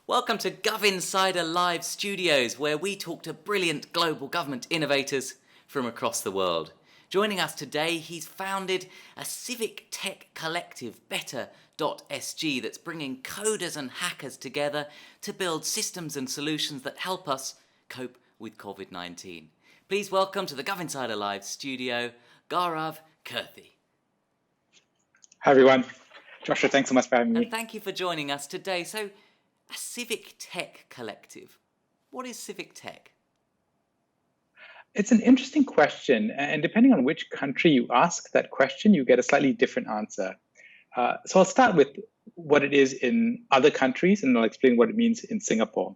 Welcome to GovInsider Live Studios, where we talk to brilliant global government innovators from across the world. Joining us today, he's founded a Civic Tech collective, Better.sg, that's bringing coders and hackers together to build systems and solutions that help us cope with COVID-19. Please welcome to the GovInsider Live Studio, Gaurav Kirthi. Hi everyone. Joshua, thanks so much for having me. And thank you for joining us today. So, a Civic Tech collective. What is Civic Tech? It's an interesting question, and depending on which country you ask that question, you get a slightly different answer. So I'll start with what it is in other countries, and I'll explain what it means in Singapore.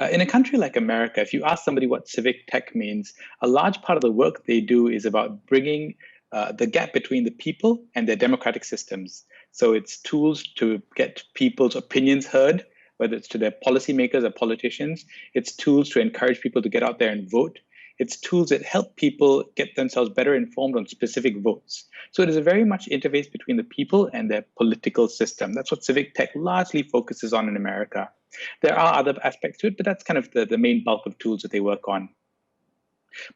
In a country like America, if you ask somebody what Civic Tech means, a large part of the work they do is about bringing the gap between the people and their democratic systems. So it's tools to get people's opinions heard, whether it's to their policymakers or politicians. It's tools to encourage people to get out there and vote. It's tools that help people get themselves better informed on specific votes. So it is a very much interface between the people and their political system. That's what Civic Tech largely focuses on in America. There are other aspects to it, but that's kind of the main bulk of tools that they work on.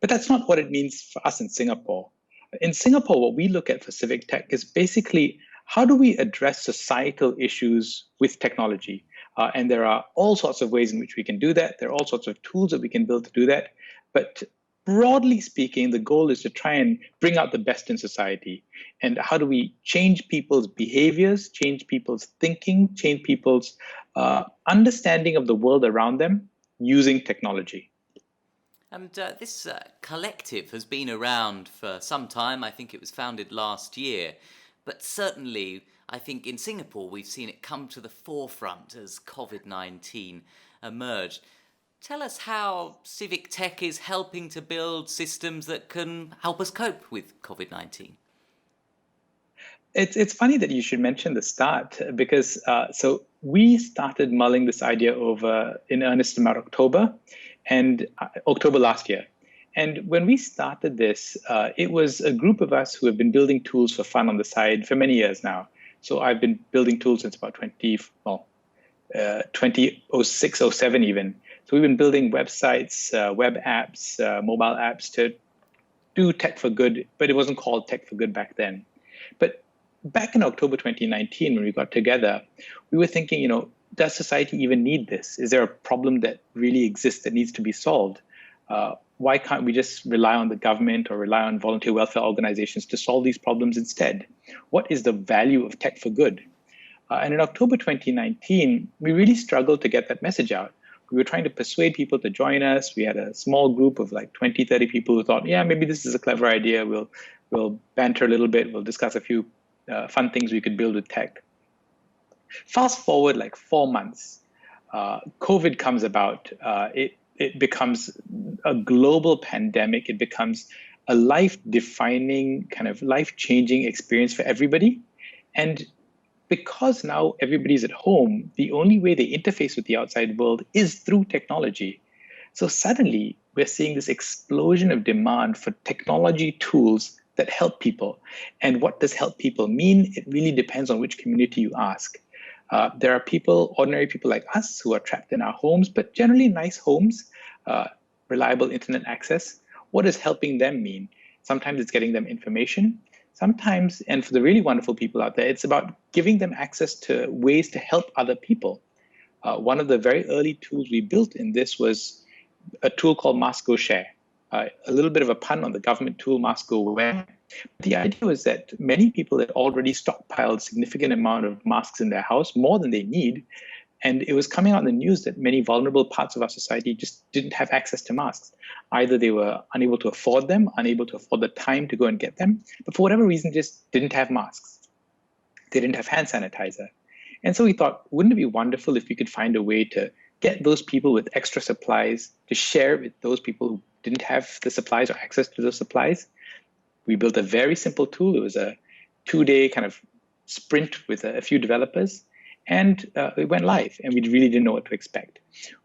But that's not what it means for us in Singapore. In Singapore, what we look at for Civic Tech is basically how do we address societal issues with technology? And there are all sorts of ways in which we can do that. There are all sorts of tools that we can build to do that. But broadly speaking, the goal is to try and bring out the best in society. And how do we change people's behaviors, change people's thinking, change people's understanding of the world around them using technology? And this collective has been around for some time. I think it was founded last year. But certainly, I think in Singapore, we've seen it come to the forefront as COVID-19 emerged. Tell us how Civic Tech is helping to build systems that can help us cope with COVID-19. It's funny that you should mention the start, because so we started mulling this idea over in earnest about October last year. And when we started this, it was a group of us who have been building tools for fun on the side for many years now. So I've been building tools since about 2006, 07 even. So we've been building websites, web apps, mobile apps to do tech for good, but it wasn't called tech for good back then. But back in October 2019, when we got together, we were thinking, does society even need this? Is there a problem that really exists that needs to be solved? Why can't we just rely on the government or rely on volunteer welfare organizations to solve these problems instead? What is the value of tech for good? And in October 2019, we really struggled to get that message out. We were trying to persuade people to join us. We had a small group of like 20, 30 people who thought, yeah, maybe this is a clever idea. We'll banter a little bit. We'll discuss a few fun things we could build with tech. Fast forward like 4 months, COVID comes about. It becomes a global pandemic. It becomes a life-defining, kind of life-changing experience for everybody. And because now everybody's at home, the only way they interface with the outside world is through technology. So suddenly, we're seeing this explosion of demand for technology tools that help people. And what does help people mean? It really depends on which community you ask. There are people, ordinary people like us, who are trapped in our homes, but generally nice homes, reliable internet access. What does helping them mean? Sometimes it's getting them information. Sometimes, and for the really wonderful people out there, it's about giving them access to ways to help other people. One of the very early tools we built in this was a tool called Mask Go Share. A little bit of a pun on the government tool Mask Go Wear. The idea was that many people had already stockpiled a significant amount of masks in their house, more than they need. And it was coming out in the news that many vulnerable parts of our society just didn't have access to masks. Either they were unable to afford them, unable to afford the time to go and get them, but for whatever reason, just didn't have masks. They didn't have hand sanitizer. And so we thought, wouldn't it be wonderful if we could find a way to get those people with extra supplies to share with those people who didn't have the supplies or access to those supplies? We built a very simple tool. It was a 2-day kind of sprint with a few developers, and it went live, and we really didn't know what to expect.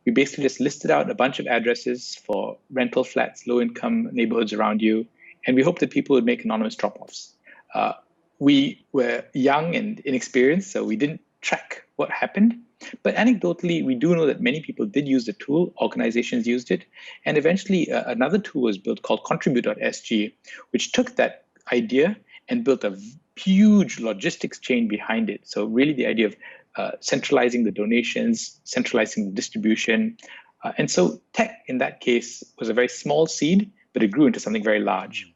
We basically just listed out a bunch of addresses for rental flats, low-income neighborhoods around you, and we hoped that people would make anonymous drop-offs. We were young and inexperienced, so we didn't track what happened. But anecdotally, we do know that many people did use the tool, organizations used it, and eventually another tool was built called contribute.sg, which took that idea and built a huge logistics chain behind it. So really the idea of centralizing the donations, centralizing the distribution. And so tech in that case was a very small seed, but it grew into something very large.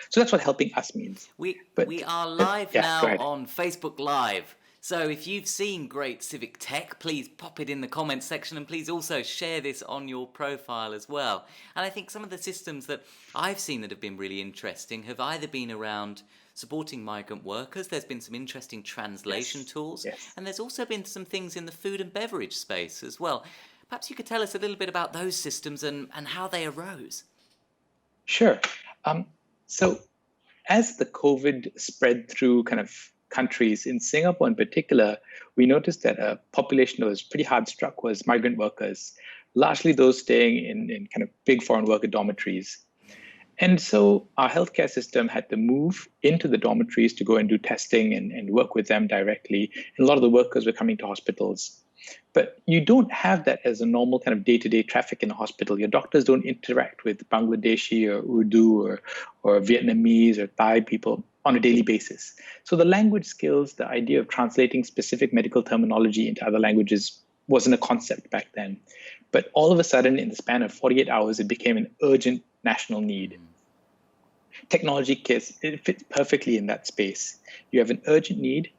So that's what helping us means. We are live yeah, now on Facebook Live. So if you've seen great Civic Tech, please pop it in the comments section, and please also share this on your profile as well. And I think some of the systems that I've seen that have been really interesting have either been around supporting migrant workers. There's been some interesting translation tools, and there's also been some things in the food and beverage space as well. Perhaps you could tell us a little bit about those systems and how they arose. Sure. So as the COVID spread through kind of countries, in Singapore in particular, we noticed that a population that was pretty hard struck was migrant workers, largely those staying in kind of big foreign worker dormitories. And so our healthcare system had to move into the dormitories to go and do testing and work with them directly. And a lot of the workers were coming to hospitals. But you don't have that as a normal kind of day-to-day traffic in a hospital. Your doctors don't interact with Bangladeshi or Urdu or Vietnamese or Thai people on a daily basis. So the language skills, the idea of translating specific medical terminology into other languages wasn't a concept back then. But all of a sudden, in the span of 48 hours, it became an urgent national need. Technology kits, it fits perfectly in that space. You have an urgent need.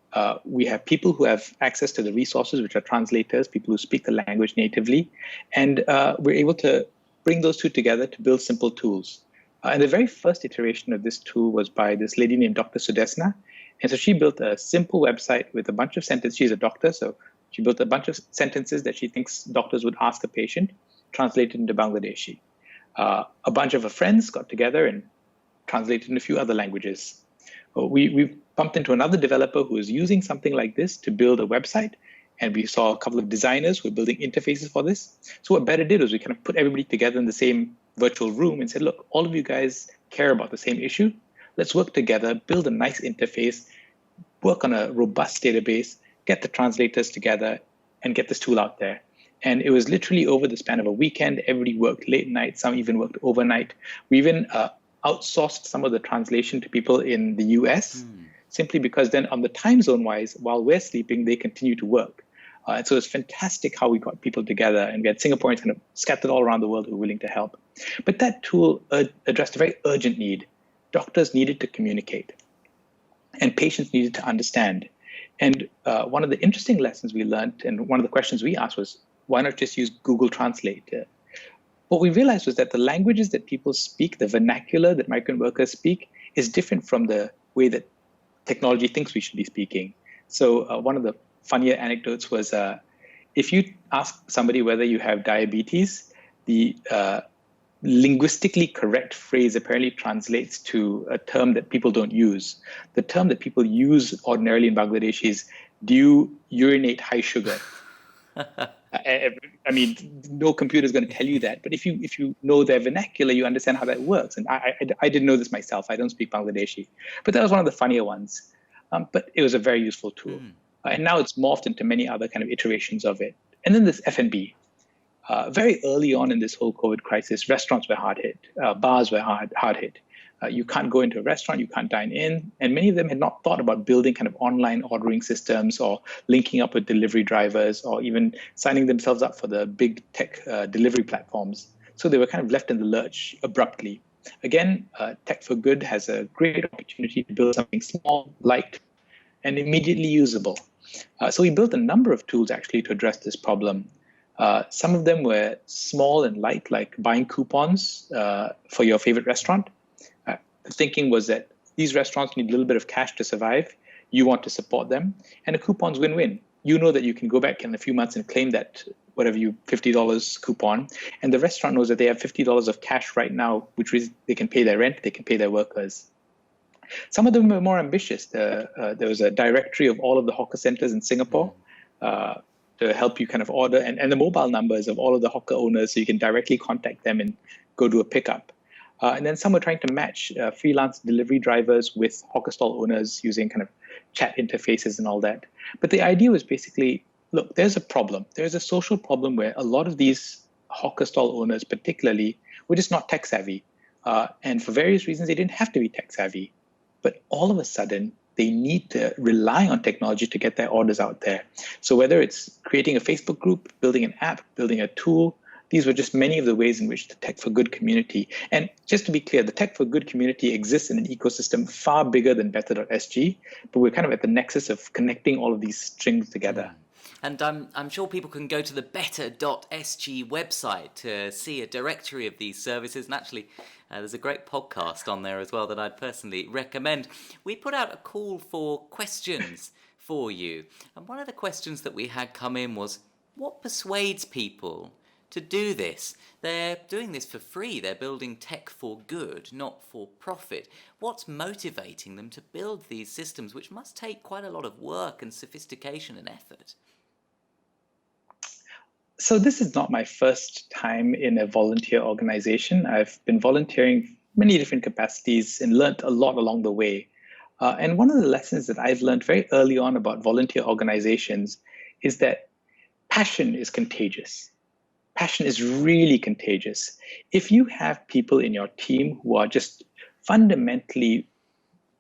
We have people who have access to the resources, which are translators, people who speak the language natively. And we're able to bring those two together to build simple tools. And the very first iteration of this tool was by this lady named Dr. Sudesna. And so she built a simple website with a bunch of sentences. She's a doctor, so she built a bunch of sentences that she thinks doctors would ask a patient, translated into Bangladeshi. A bunch of her friends got together and translated in a few other languages. We bumped into another developer who was using something like this to build a website. And we saw a couple of designers who were building interfaces for this. So what Better did was we kind of put everybody together in the same virtual room and said, look, all of you guys care about the same issue. Let's work together, build a nice interface, work on a robust database, get the translators together, and get this tool out there. And it was literally over the span of a weekend. Everybody worked late night. Some even worked overnight. We even outsourced some of the translation to people in the US, simply because then on the time zone wise, while we're sleeping, they continue to work. And so it's fantastic how we got people together, and we had Singaporeans kind of scattered all around the world who were willing to help. But that tool addressed a very urgent need. Doctors needed to communicate, and patients needed to understand. And one of the interesting lessons we learned, and one of the questions we asked was, why not just use Google Translate? What we realized was that the languages that people speak, the vernacular that migrant workers speak, is different from the way that technology thinks we should be speaking. So one of the funnier anecdotes was if you ask somebody whether you have diabetes, the linguistically correct phrase apparently translates to a term that people don't use. The term that people use ordinarily in Bangladesh is, do you urinate high sugar? I mean, no computer is going to tell you that. But if you know their vernacular, you understand how that works. And I didn't know this myself. I don't speak Bangladeshi. But that was one of the funnier ones. But it was a very useful tool. And now it's morphed into many other kind of iterations of it. And then this F&B. Very early on in this whole COVID crisis, restaurants were hard hit. Bars were hard hit. You can't go into a restaurant, you can't dine in. And many of them had not thought about building kind of online ordering systems or linking up with delivery drivers or even signing themselves up for the big tech delivery platforms. So they were kind of left in the lurch abruptly. Again, Tech for Good has a great opportunity to build something small, light, and immediately usable. So we built a number of tools actually to address this problem. Some of them were small and light, like buying coupons for your favorite restaurant. The thinking was that these restaurants need a little bit of cash to survive. You want to support them. And a coupon's win-win. You know that you can go back in a few months and claim that whatever you $50 coupon. And the restaurant knows that they have $50 of cash right now, which is they can pay their rent, they can pay their workers. Some of them were more ambitious. There was a directory of all of the hawker centers in Singapore to help you kind of order, and the mobile numbers of all of the hawker owners so you can directly contact them and go do a pickup. And then some were trying to match freelance delivery drivers with hawker stall owners using kind of chat interfaces and all that. But the idea was basically look, there's a problem. There's a social problem where a lot of these hawker stall owners, particularly, were just not tech savvy. And for various reasons, they didn't have to be tech savvy. But all of a sudden, they need to rely on technology to get their orders out there. So whether it's creating a Facebook group, building an app, building a tool, these were just many of the ways in which the Tech for Good community, and just to be clear, the Tech for Good community exists in an ecosystem far bigger than better.sg, but we're kind of at the nexus of connecting all of these strings together. And I'm sure people can go to the better.sg website to see a directory of these services. And actually, there's a great podcast on there as well that I'd personally recommend. We put out a call for questions for you. And one of the questions that we had come in was, what persuades people to do this? They're doing this for free. They're building tech for good, not for profit. What's motivating them to build these systems, which must take quite a lot of work and sophistication and effort? So this is not my first time in a volunteer organization. I've been volunteering many different capacities and learned a lot along the way. And one of the lessons that I've learned very early on about volunteer organizations is that passion is contagious. Passion is really contagious. If you have people in your team who are just fundamentally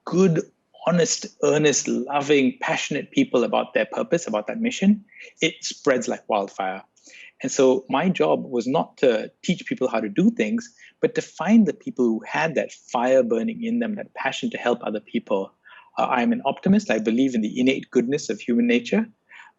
good, honest, earnest, loving, passionate people about their purpose, about that mission, it spreads like wildfire. And so my job was not to teach people how to do things, but to find the people who had that fire burning in them, that passion to help other people. I'm an optimist. I believe in the innate goodness of human nature.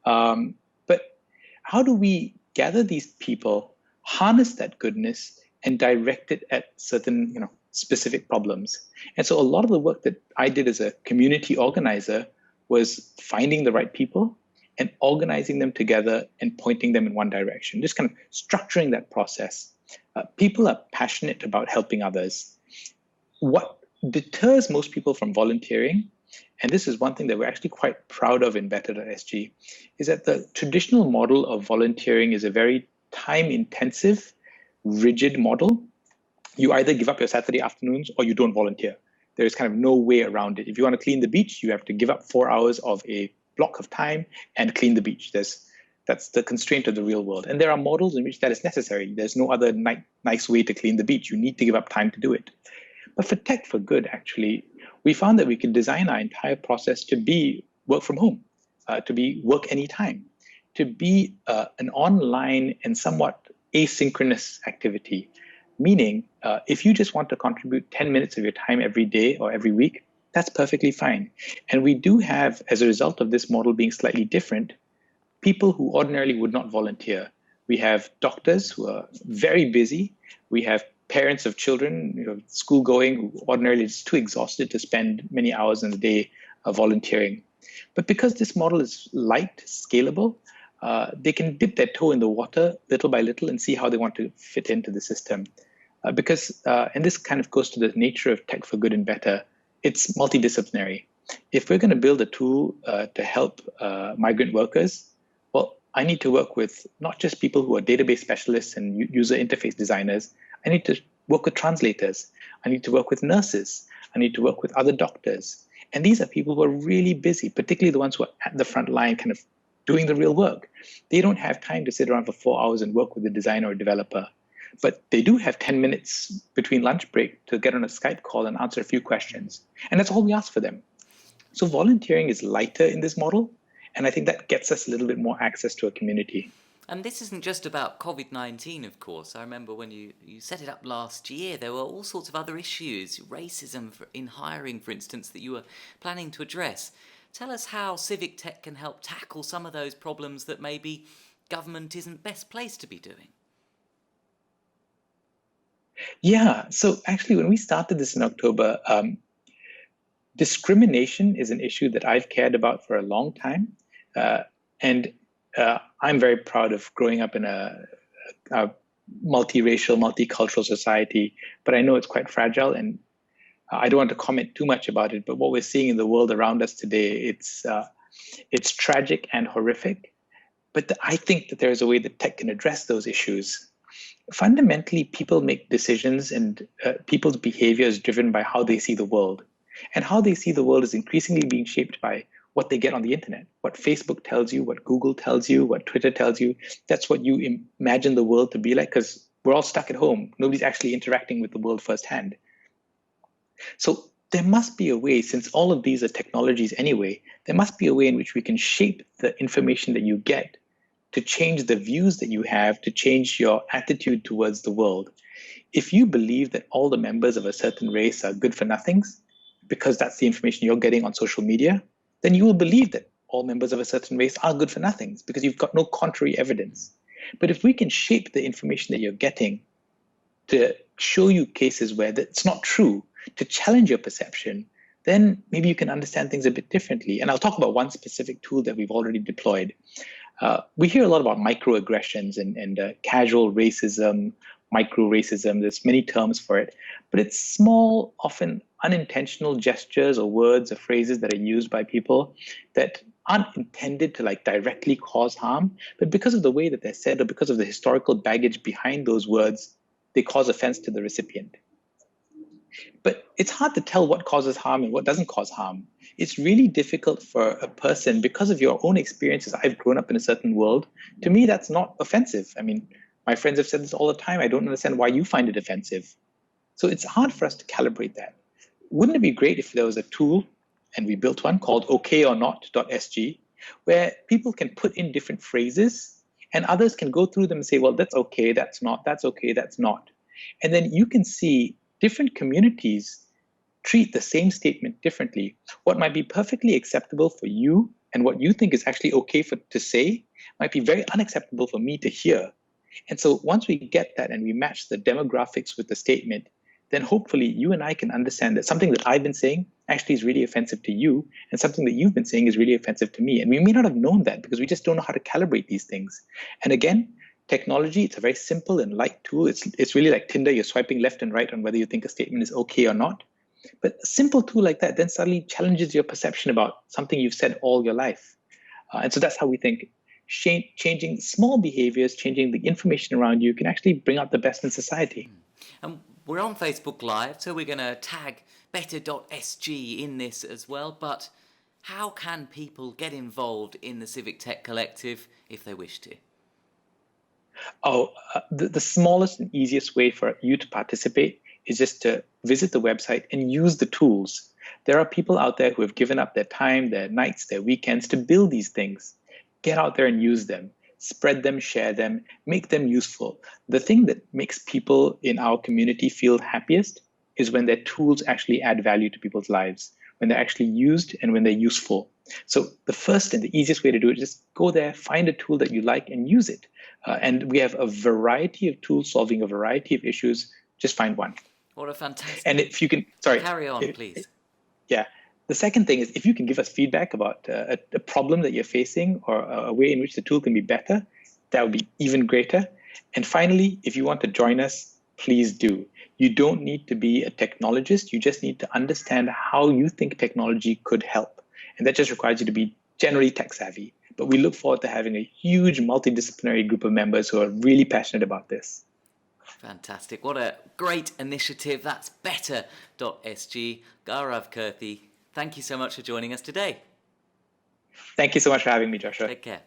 But how do we gather these people, harness that goodness, and direct it at certain, specific problems? And so a lot of the work that I did as a community organizer was finding the right people and organizing them together and pointing them in one direction, just kind of structuring that process. People are passionate about helping others. What deters most people from volunteering, and this is one thing that we're actually quite proud of in better.sg, is that the traditional model of volunteering is a very time-intensive, rigid model. You either give up your Saturday afternoons or you don't volunteer. There's kind of no way around it. If you want to clean the beach, you have to give up 4 hours of a block of time and clean the beach. That's the constraint of the real world. And there are models in which that is necessary. There's no other nice way to clean the beach. You need to give up time to do it. But for Tech for Good, actually, we found that we could design our entire process to be work from home, to be work anytime, to be an online and somewhat asynchronous activity. Meaning, if you just want to contribute 10 minutes of your time every day or every week, that's perfectly fine. And we do have, as a result of this model being slightly different, people who ordinarily would not volunteer. We have doctors who are very busy. We have parents of children, school going, who ordinarily is too exhausted to spend many hours in the day volunteering. But because this model is light, scalable, they can dip their toe in the water little by little and see how they want to fit into the system. And this kind of goes to the nature of Tech for Good and Better, it's multidisciplinary. If we're going to build a tool to help migrant workers, well, I need to work with not just people who are database specialists and user interface designers. I need to work with translators. I need to work with nurses. I need to work with other doctors. And these are people who are really busy, particularly the ones who are at the front line kind of doing the real work. They don't have time to sit around for 4 hours and work with a designer or developer. But they do have 10 minutes between lunch break to get on a Skype call and answer a few questions. And that's all we ask for them. So volunteering is lighter in this model. And I think that gets us a little bit more access to a community. And this isn't just about COVID-19, of course. I remember when you set it up last year, there were all sorts of other issues, racism in hiring, for instance, that you were planning to address. Tell us how Civic Tech can help tackle some of those problems that maybe government isn't best placed to be doing. Yeah, so actually when we started this in October, discrimination is an issue that I've cared about for a long time. And I'm very proud of growing up in a multiracial, multicultural society, but I know it's quite fragile and I don't want to comment too much about it, but what we're seeing in the world around us today, it's tragic and horrific. But I think that there is a way that tech can address those issues. Fundamentally, people make decisions and people's behavior is driven by how they see the world. And how they see the world is increasingly being shaped by what they get on the internet. What Facebook tells you, what Google tells you, what Twitter tells you, that's what you imagine the world to be like, because we're all stuck at home. Nobody's actually interacting with the world firsthand. So there must be a way, since all of these are technologies anyway, there must be a way in which we can shape the information that you get to change the views that you have, to change your attitude towards the world. If you believe that all the members of a certain race are good for nothings, because that's the information you're getting on social media, then you will believe that all members of a certain race are good for nothings, because you've got no contrary evidence. But if we can shape the information that you're getting to show you cases where that's not true, to challenge your perception, then maybe you can understand things a bit differently. And I'll talk about one specific tool that we've already deployed. We hear a lot about microaggressions and casual racism, micro-racism. There's many terms for it, but it's small, often unintentional gestures or words or phrases that are used by people that aren't intended to directly cause harm, but because of the way that they're said or because of the historical baggage behind those words, they cause offense to the recipient. But it's hard to tell what causes harm and what doesn't cause harm. It's really difficult for a person, because of your own experiences. I've grown up in a certain world. To me, that's not offensive. I mean, my friends have said this all the time. I don't understand why you find it offensive. So it's hard for us to calibrate that. Wouldn't it be great if there was a tool, and we built one called okayornot.sg, where people can put in different phrases and others can go through them and say, well, that's okay, that's not, that's okay, that's not. And then you can see different communities treat the same statement differently. What might be perfectly acceptable for you and what you think is actually okay to say might be very unacceptable for me to hear. And so once we get that and we match the demographics with the statement, then hopefully you and I can understand that something that I've been saying actually is really offensive to you, and something that you've been saying is really offensive to me. And we may not have known that because we just don't know how to calibrate these things. And again, technology, it's a very simple and light tool. It's really like Tinder. You're swiping left and right on whether you think a statement is okay or not. But a simple tool like that then suddenly challenges your perception about something you've said all your life. And so that's how we think changing small behaviors, changing the information around you can actually bring out the best in society. And we're on Facebook Live, so we're going to tag better.sg in this as well. But how can people get involved in the Civic Tech Collective if they wish to? The smallest and easiest way for you to participate is just to visit the website and use the tools. There are people out there who have given up their time, their nights, their weekends to build these things. Get out there and use them. Spread them, share them, make them useful. The thing that makes people in our community feel happiest is when their tools actually add value to people's lives, when they're actually used and when they're useful. So the first and the easiest way to do it is just go there, find a tool that you like and use it. And we have a variety of tools solving a variety of issues. Just find one. What a fantastic... And if you can... Carry on, please. Yeah. The second thing is, if you can give us feedback about a problem that you're facing or a way in which the tool can be better, that would be even greater. And finally, if you want to join us, please do. You don't need to be a technologist. You just need to understand how you think technology could help. And that just requires you to be generally tech savvy. But we look forward to having a huge multidisciplinary group of members who are really passionate about this. Fantastic. What a great initiative. That's better.sg. Gaurav Kirthi, thank you so much for joining us today. Thank you so much for having me, Joshua. Take care.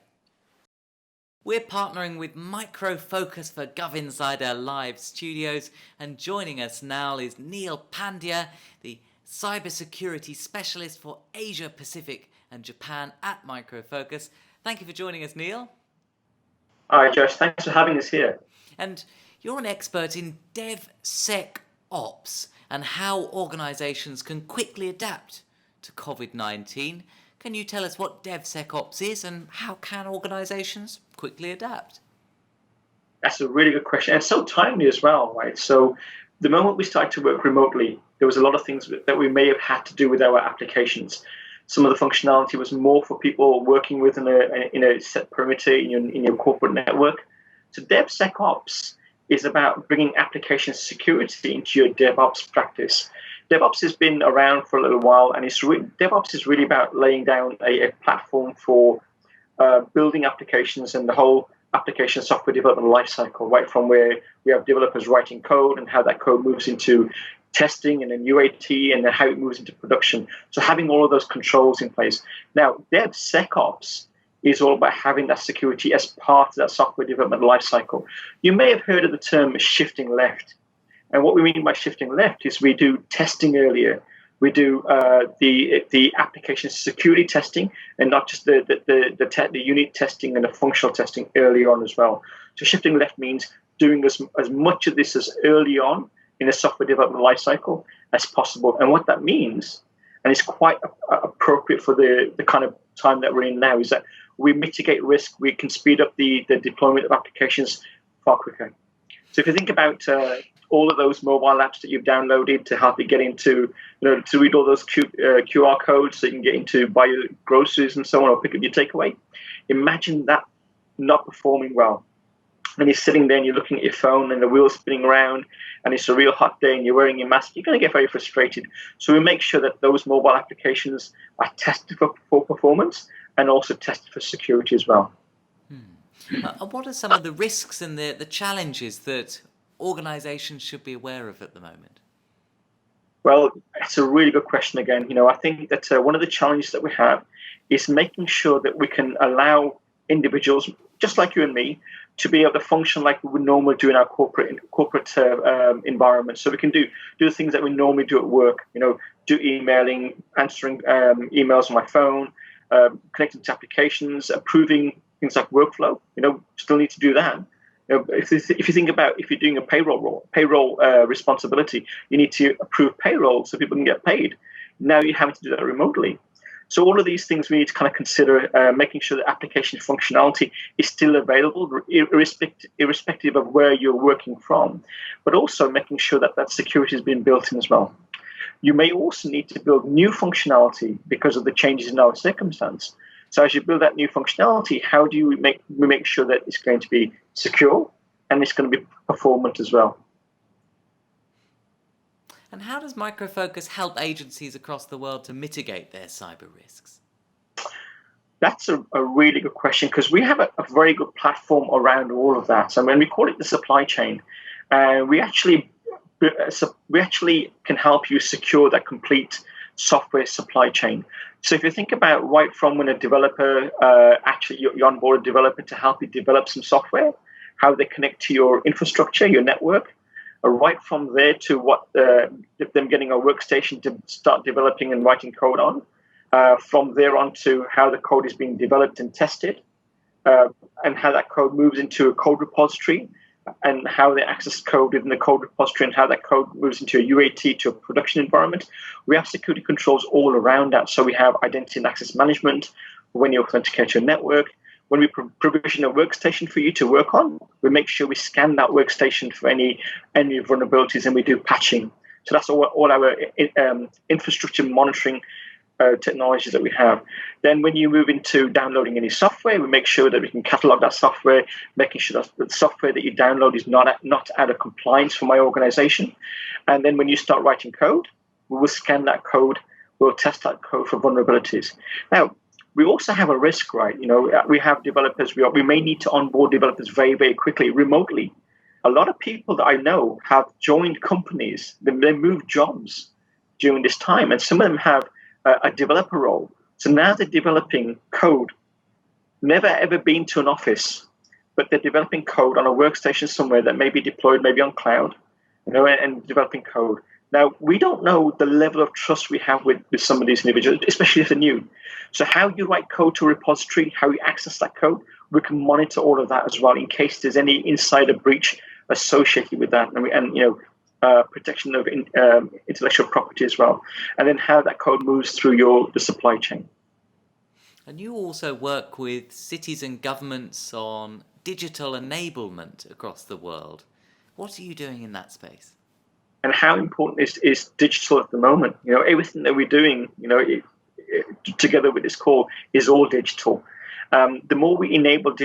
We're partnering with Micro Focus for GovInsider Live Studios, and joining us now is Neil Pandya, the Cybersecurity Specialist for Asia Pacific and Japan at Micro Focus. Thank you for joining us, Neil. Hi, Josh. Thanks for having us here. And you're an expert in DevSecOps and how organizations can quickly adapt to COVID-19. Can you tell us what DevSecOps is and how can organizations quickly adapt? That's a really good question, and so timely as well, right? So the moment we started to work remotely, there was a lot of things that we may have had to do with our applications. Some of the functionality was more for people working within a set perimeter in your corporate network. So DevSecOps is about bringing application security into your DevOps practice. DevOps has been around for a little while, and DevOps is really about laying down a platform for building applications and the whole application software development lifecycle, right from where we have developers writing code and how that code moves into testing and then UAT and then how it moves into production. So having all of those controls in place. Now, DevSecOps is all about having that security as part of that software development lifecycle. You may have heard of the term shifting left. And what we mean by shifting left is we do testing earlier. We do the application security testing and not just the unit testing and the functional testing early on as well. So shifting left means doing as much of this as early on in the software development lifecycle as possible. And what that means, and it's quite appropriate for the kind of time that we're in now, is that we mitigate risk. We can speed up the deployment of applications far quicker. So if you think about all of those mobile apps that you've downloaded to help you get into, to read all those QR codes so you can get into buy your groceries and so on, or pick up your takeaway. Imagine that not performing well. And you're sitting there and you're looking at your phone and the wheel's spinning around and it's a real hot day and you're wearing your mask, you're going to get very frustrated. So we make sure that those mobile applications are tested for performance and also tested for security as well. What are some of the risks and the challenges that organizations should be aware of at the moment? Well, it's a really good question again. I think that one of the challenges that we have is making sure that we can allow individuals, just like you and me, to be able to function like we would normally do in our corporate environment. So we can do the things that we normally do at work, do emailing, answering emails on my phone, connecting to applications, approving things like workflow, still need to do that. If you think about if you're doing a payroll responsibility, you need to approve payroll so people can get paid. Now you're having to do that remotely. So all of these things we need to kind of consider, making sure that application functionality is still available, irrespective of where you're working from, but also making sure that that security has been built in as well. You may also need to build new functionality because of the changes in our circumstance. So as you build that new functionality, how do we make sure that it's going to be secure and it's going to be performant as well? And how does Micro Focus help agencies across the world to mitigate their cyber risks? That's a really good question, because we have a very good platform around all of that. So when we call it the supply chain, we actually can help you secure that complete software supply chain. So if you think about right from when a developer, you onboard a developer to help you develop some software, how they connect to your infrastructure, your network, right from there to them getting a workstation to start developing and writing code on, from there on to how the code is being developed and tested, and how that code moves into a code repository, and how they access code within the code repository, and how that code moves into a UAT to a production environment. We have security controls all around that. So we have identity and access management when you authenticate your network. When we provision a workstation for you to work on, we make sure we scan that workstation for any vulnerabilities, and we do patching. So that's all our infrastructure monitoring technologies that we have. Then when you move into downloading any software, we make sure that we can catalog that software, making sure that the software that you download is not out of compliance for my organization. And then when you start writing code, we will scan that code, we'll test that code for vulnerabilities. Now, we also have a risk, right? We have developers, we may need to onboard developers very, very quickly, remotely. A lot of people that I know have joined companies, they moved jobs during this time, and some of them have a developer role. So now they're developing code, never ever been to an office, but they're developing code on a workstation somewhere that may be deployed, maybe on cloud, and developing code. Now, we don't know the level of trust we have with some of these individuals, especially if they're new. So how you write code to a repository, how you access that code, we can monitor all of that as well in case there's any insider breach associated with that, and protection of intellectual property as well, and then how that code moves through the supply chain. And you also work with cities and governments on digital enablement across the world. What are you doing in that space? And how important is digital at the moment? Everything that we're doing, together with this call, is all digital. The more we enable the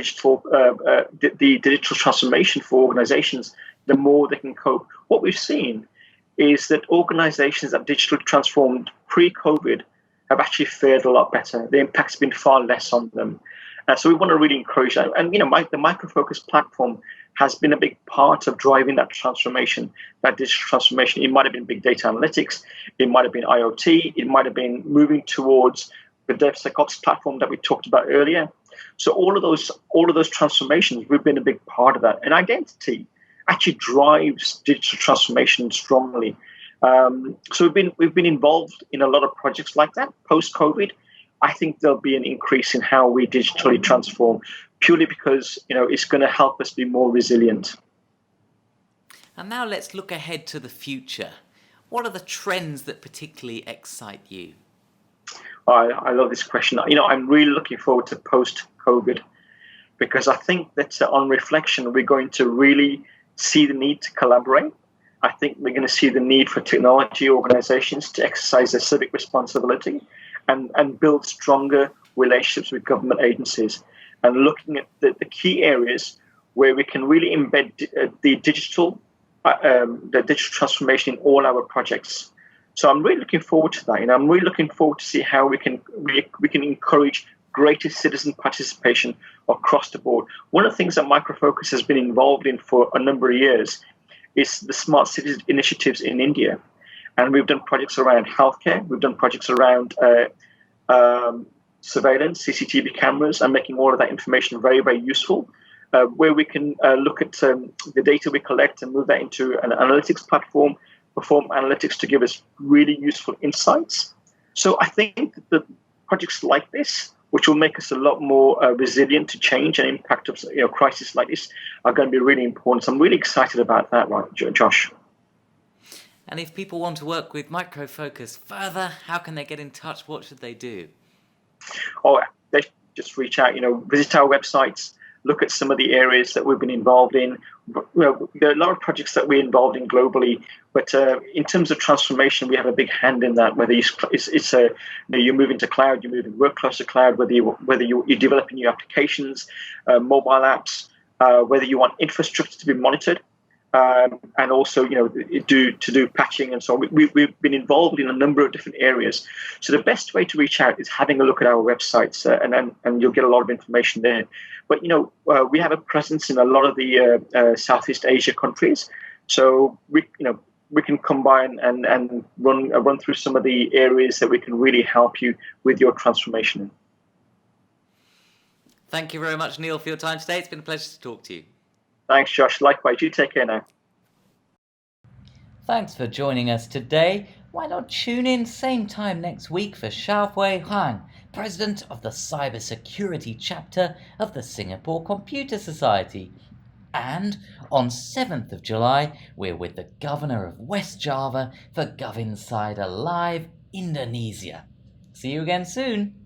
digital transformation for organizations, the more they can cope. What we've seen is that organizations that digitally transformed pre-COVID have actually fared a lot better. The impact's been far less on them. So we want to really encourage that. And the Micro Focus platform has been a big part of driving that transformation, that digital transformation. It might have been big data analytics, it might have been IoT, it might have been moving towards the DevSecOps platform that we talked about earlier. So all of those transformations, we've been a big part of that. And identity actually drives digital transformation strongly. So we've been involved in a lot of projects like that post-COVID. I think there'll be an increase in how we digitally transform, purely because it's going to help us be more resilient. And now let's look ahead to the future. What are the trends that particularly excite you? I love this question. I'm really looking forward to post-COVID, because I think that on reflection, we're going to really see the need to collaborate. I think we're going to see the need for technology organizations to exercise their civic responsibility and build stronger relationships with government agencies, and looking at the key areas where we can really embed the digital transformation in all our projects. So I'm really looking forward to that. I'm really looking forward to see how we can encourage greater citizen participation across the board. One of the things that Micro Focus has been involved in for a number of years is the smart cities initiatives in India. And we've done projects around healthcare. We've done projects around surveillance, CCTV cameras, and making all of that information very, very useful, where we can look at the data we collect and move that into an analytics platform, perform analytics to give us really useful insights. So I think that projects like this, which will make us a lot more resilient to change and impact of crises like this, are going to be really important. So I'm really excited about that, right, Josh? And if people want to work with Micro Focus further, how can they get in touch? What should they do? Oh, they just reach out, visit our websites, look at some of the areas that we've been involved in. There are a lot of projects that we're involved in globally, but in terms of transformation, we have a big hand in that. Whether you're moving to cloud, you're moving workloads to cloud, whether you're developing new applications, mobile apps, whether you want infrastructure to be monitored, and also to do patching and so on. We've been involved in a number of different areas. So the best way to reach out is having a look at our websites, and you'll get a lot of information there. But we have a presence in a lot of the Southeast Asia countries, so we can combine and run through some of the areas that we can really help you with your transformation. Thank you very much, Neil, for your time today. It's been a pleasure to talk to you. Thanks, Josh. Likewise. You take care now. Thanks for joining us today. Why not tune in same time next week for Shaofei Huang, President of the Cybersecurity chapter of the Singapore Computer Society. And on 7th of July, we're with the Governor of West Java for GovInsider Live Indonesia. See you again soon.